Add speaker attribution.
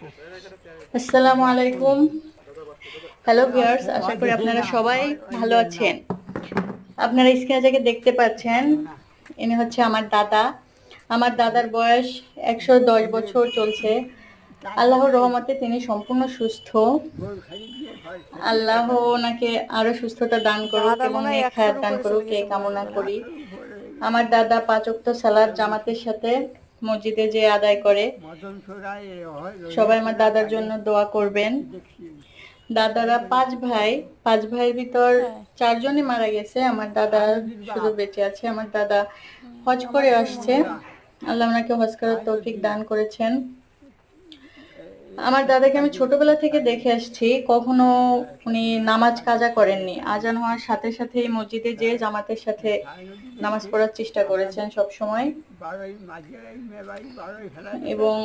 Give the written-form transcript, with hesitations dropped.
Speaker 1: আসসালামু আলাইকুম। Hello viewers, আশা করি আপনারা সবাই ভালো আছেন। আপনারা স্ক্রিনে যাকে দেখতে পাচ্ছেন, ইনি হচ্ছে আমার দাদা। আমার দাদার বয়স 110 বছর চলছে। আল্লাহর রহমতে তিনি সম্পূর্ণ সুস্থ। আল্লাহ ওনাকে আরো সুস্থতা দান করুক এবং নেক হায়াত দান করুক, এই কামনা করি। আমার দাদা 5 ওয়াক্ত সালাত জামাতের সাথে মসজিদে যে আদায় করে। সবাই আমার দাদার জন্য দোয়া করবেন। দাদারা 5 ভাই, 5 ভাইয়ের ভিতর 4 জনই মারা গেছে, আমার দাদা শুধু বেঁচে আছে। আমার দাদা হজ করে আসছে, আল্লাহ ওনাকে হজ করার তৌফিক দান করেছেন। আমার দাদাকে আমি ছোটবেলা থেকে দেখে আসছি, কখনো উনি নামাজ কাজা করেননি। আজান হওয়ার সাথে সাথেই মসজিদে যেয়ে জামাতের সাথে নামাজ পড়ার চেষ্টা করেছেন সব সময়। এবং